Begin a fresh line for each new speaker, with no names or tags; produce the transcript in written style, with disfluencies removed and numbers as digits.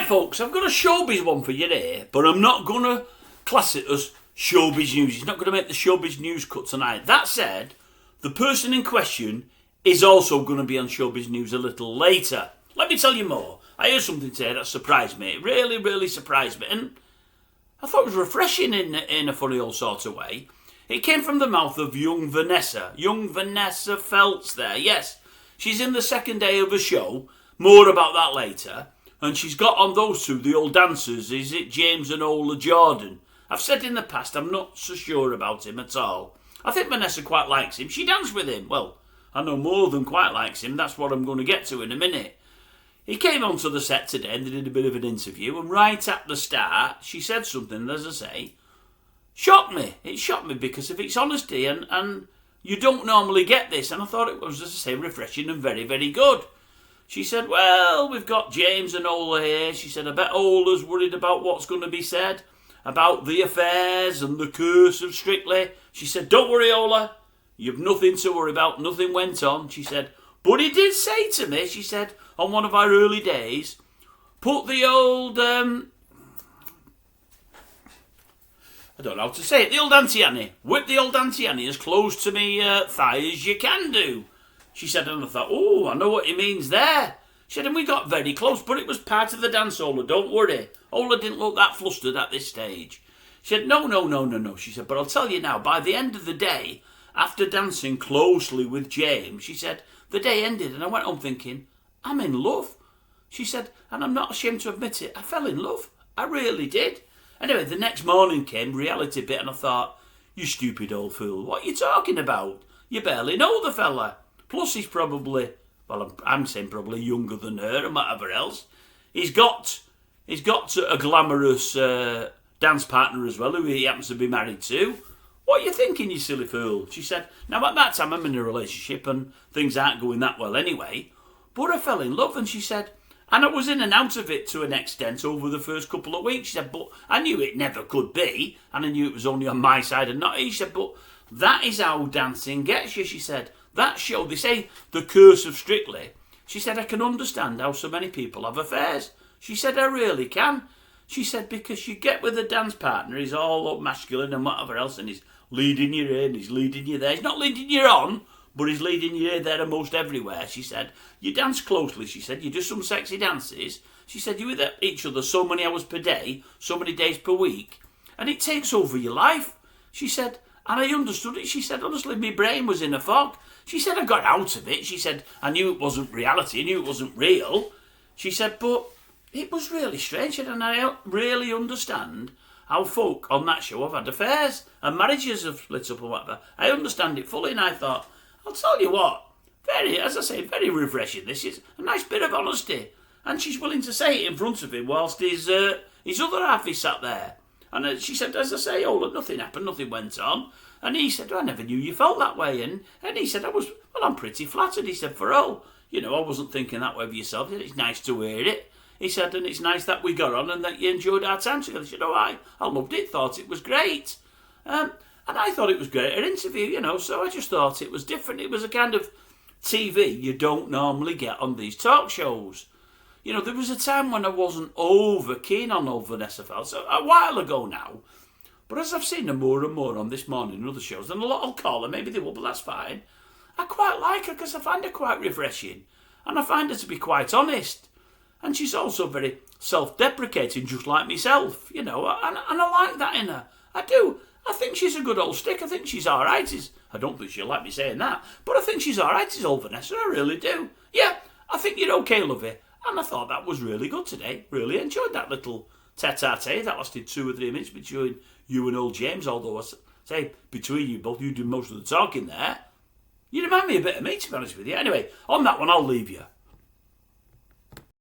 folks, I've got a showbiz one for you here, but I'm not going to class it as showbiz news. It's not going to make the showbiz news cut tonight. That said, the person in question is also going to be on showbiz news a little later. Let me tell you more. I heard something today that surprised me. It really, really surprised me. And I thought it was refreshing in a funny old sort of way. It came from the mouth of young VANESSA. Young VANESSA FELTZ there. Yes, she's in the second day of a show. More about that later. And she's got on those two, the old dancers. Is it James and Ola Jordan? I've said in the past I'm not so sure about him at all. I think VANESSA quite likes him. She danced with him. Well, I know more than quite likes him. That's what I'm going to get to in a minute. He came onto the set today and they did a bit of an interview. And right at the start, she said something, as I say, shocked me. It shocked me because of its honesty. And you don't normally get this. And I thought it was, as I say, refreshing and very, very good. She said, well, we've got James and Ola here. She said, I bet Ola's worried about what's going to be said, about the affairs and the curse of Strictly. She said, don't worry, Ola. You've nothing to worry about. Nothing went on. She said, but he did say to me, she said, on one of our early days, put the old, I don't know how to say it, the old Auntie Annie. Whip the old Auntie Annie as close to me thigh as you can do. She said, and I thought, oh, I know what he means there. She said, and we got very close, but it was part of the dance, Ola, don't worry. Ola didn't look that flustered at this stage. She said, no. She said, but I'll tell you now, by the end of the day, after dancing closely with James, she said, the day ended and I went home thinking, I'm in love. She said, and I'm not ashamed to admit it, I fell in love. I really did. Anyway, the next morning came, reality bit, and I thought, you stupid old fool, what are you talking about? You barely know the fella. Plus, he's probably, well, I'm saying probably younger than her and whatever else. He's got a glamorous dance partner as well, who he happens to be married to. What are you thinking, you silly fool? She said, now at that time I'm in a relationship and things aren't going that well anyway. But I fell in love, and she said, and I was in and out of it to an extent over the first couple of weeks. She said, but I knew it never could be, and I knew it was only on my side and not his. She said, but that is how dancing gets you, she said. That show, they say, the curse of Strictly. She said, I can understand how so many people have affairs. She said, I really can. She said, because you get with a dance partner, he's all up masculine and whatever else, and he's leading you in, he's leading you there. He's not leading you on, but he's leading you here, there, and most everywhere. She said, you dance closely, she said, you do some sexy dances. She said, you're with each other so many hours per day, so many days per week, and it takes over your life. She said, and I understood it. She said, honestly, my brain was in a fog. She said, I got out of it. She said, I knew it wasn't reality. I knew it wasn't real. She said, but it was really strange. She said, and I really understand how folk on that show have had affairs and marriages have split up and whatever. I understand it fully. And I thought, I'll tell you what, very, as I say, very refreshing. This is a nice bit of honesty. And she's willing to say it in front of him whilst his other half is sat there. And she said, as I say, oh, nothing happened, nothing went on. And he said, I never knew you felt that way. And he said, I'm pretty flattered. He said, for all, I wasn't thinking that way of yourself. He said, it's nice to hear it. He said, and it's nice that we got on and that you enjoyed our time together. She said, I loved it, thought it was great. And I thought it was great, an interview, so I just thought it was different. It was a kind of TV you don't normally get on these talk shows. There was a time when I wasn't over keen on old VANESSA FELTZ, a while ago now. But as I've seen her more and more on This Morning and other shows, and a lot will call her, maybe they will, but that's fine. I quite like her because I find her quite refreshing. And I find her to be quite honest. And she's also very self-deprecating, just like myself, and I like that in her. I do. I think she's a good old stick. I think she's all right. I don't think she'll like me saying that, but I think she's all right, is old VANESSA. I really do. Yeah, I think you're okay, lovey. And I thought that was really good today. Really enjoyed that little tete-a-tete. That lasted 2 or 3 minutes between you and old James, although I say between you both, you do most of the talking there. You remind me a bit of me, to be honest with you. Anyway, on that one, I'll leave you.